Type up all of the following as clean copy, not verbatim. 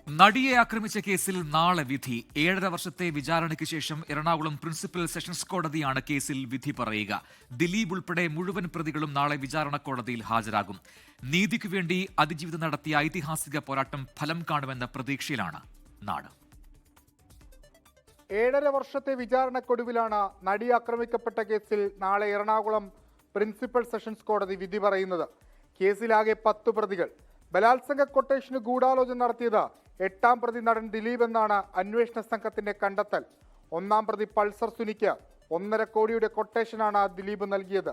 നടിയെ ആക്രമിച്ച കേസിൽ നാളെ വിധി. 7.5 വർഷത്തെ വിചാരണയ്ക്ക് ശേഷം എറണാകുളം പ്രിൻസിപ്പൽ സെഷൻസ് കോടതിയാണ് കേസിൽ വിധി പറയുക. ദിലീപ് ഉൾപ്പെടെ മുഴുവൻ പ്രതികളും നാളെ വിചാരണ കോടതിയിൽ ഹാജരാകും. നീതിക്കു വേണ്ടി അതിജീവിതം നടത്തിയ ഐതിഹാസിക പോരാട്ടം ഫലം കാണുമെന്ന പ്രതീക്ഷയിലാണ് നാട്. 7.5 വർഷത്തെ വിചാരണക്കൊടുവിലാണ് നടി ആക്രമിക്കപ്പെട്ട കേസിൽ നാളെ എറണാകുളം പ്രിൻസിപ്പൽ സെഷൻസ് കോടതി വിധി പറയുന്നത്. കേസിലാകെ 10 പ്രതികൾ. ബലാത്സംഗ കൊട്ടേഷന് ഗൂഢാലോചന നടത്തിയത് 8ാം പ്രതി നടൻ ദിലീപ് എന്നാണ് അന്വേഷണ സംഘത്തിന്റെ കണ്ടെത്തൽ. 1ാം പ്രതി പൾസർ സുനിക്ക് 1.5 കോടിയുടെ കൊട്ടേഷനാണ് ദിലീപ് നൽകിയത്.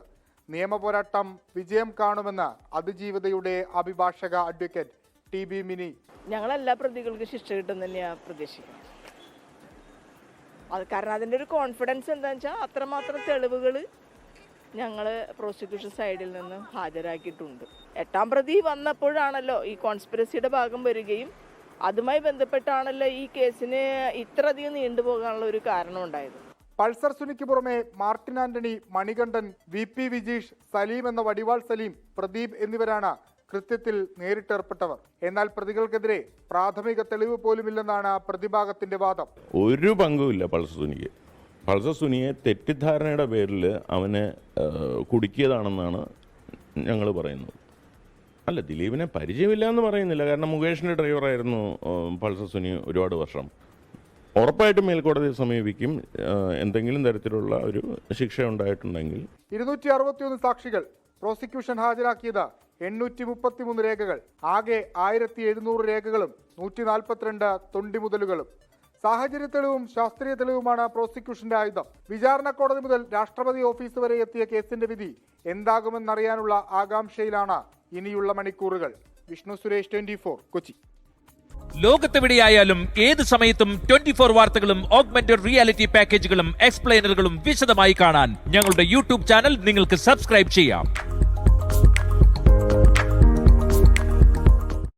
നിയമപോരാട്ടം വിജയം കാണുമെന്ന് അതിജീവിതയുടെ അഭിഭാഷക അഡ്വക്കേറ്റ് TB മിനി. ഞങ്ങളെല്ലാ പ്രതികൾക്ക് ശിക്ഷ കിട്ടും തന്നെയാണ് പ്രതീക്ഷിക്കുന്നത്. അത് കാരണം അതിൻ്റെ ഒരു കോൺഫിഡൻസ് എന്താണെന്ന് വെച്ചാൽ അത്രമാത്രം തെളിവുകൾ ഞങ്ങൾ പ്രോസിക്യൂഷൻ സൈഡിൽ നിന്ന് ഹാജരാക്കിയിട്ടുണ്ട്. 8ാം പ്രതി വന്നപ്പോഴാണല്ലോ ഈ കോൺസ്പിറസിയുടെ ഭാഗം വരികയും അതുമായി ബന്ധപ്പെട്ടാണല്ലോ ഈ കേസിന് ഇത്രയധികം നീണ്ടുപോകാനുള്ള ഒരു കാരണം ഉണ്ടായത്. പൾസർ സുനിക്ക് പുറമെ മാർട്ടിൻ ആന്റണി, മണികണ്ഠൻ, VP വിജീഷ്, സലീം എന്ന വടിവാൾ സലീം, പ്രദീപ് എന്നിവരാണ് കൃത്യത്തിൽ നേരിട്ടേർപ്പെട്ടവർ. എന്നാൽ പ്രതികൾക്കെതിരെ പ്രാഥമിക തെളിവ് പോലുമില്ലെന്നാണ് പ്രതിഭാഗത്തിന്റെ വാദം. ഒരു പങ്കുമില്ല പൾസർ സുനിയെ തെറ്റിദ്ധാരണയുടെ പേരിൽ അവനെ കുടുക്കിയതാണെന്നാണ് ഞങ്ങൾ പറയുന്നത്. അല്ല, ദിലീപിനെ പരിചയമില്ല എന്ന് പറയുന്നില്ല. കാരണം മുകേഷിൻ്റെ ഡ്രൈവറായിരുന്നു പൾസർ സുനി ഒരുപാട് വർഷം. ഉറപ്പായിട്ടും മേൽക്കോടതിയെ സമീപിക്കും എന്തെങ്കിലും തരത്തിലുള്ള ഒരു ശിക്ഷ ഉണ്ടായിട്ടുണ്ടെങ്കിൽ. 261 സാക്ഷികൾ. പ്രോസിക്യൂഷൻ ഹാജരാക്കിയത് 833 രേഖകൾ. ആകെ 1700 രേഖകളും 142 തൊണ്ടിമുതലുകളും. സാഹചര്യ തെളിവും ശാസ്ത്രീയ തെളിവുമാണ് പ്രോസിക്യൂഷന്റെ ആയുധം. വിചാരണ കോടതി മുതൽ രാഷ്ട്രപതി ഓഫീസ് വരെ എത്തിയ കേസിന്റെ വിധി എന്താകുമെന്നറിയാനുള്ള ആകാംക്ഷയിലാണ് ഇനിയുള്ള മണിക്കൂറുകൾ. വിഷ്ണു സുരേഷ്, 24 കൊച്ചി. ലോകത്തെവിടെയായാലും ഏത് സമയത്തും 24 വാർത്തകളും ഓഗ്മെന്റഡ് റിയാലിറ്റി പാക്കേജുകളും എക്സ്പ്ലെയിനറുകളും വിശദമായി കാണാൻ ഞങ്ങളുടെ യൂട്യൂബ് ചാനൽ നിങ്ങൾക്ക് സബ്സ്ക്രൈബ് ചെയ്യാം.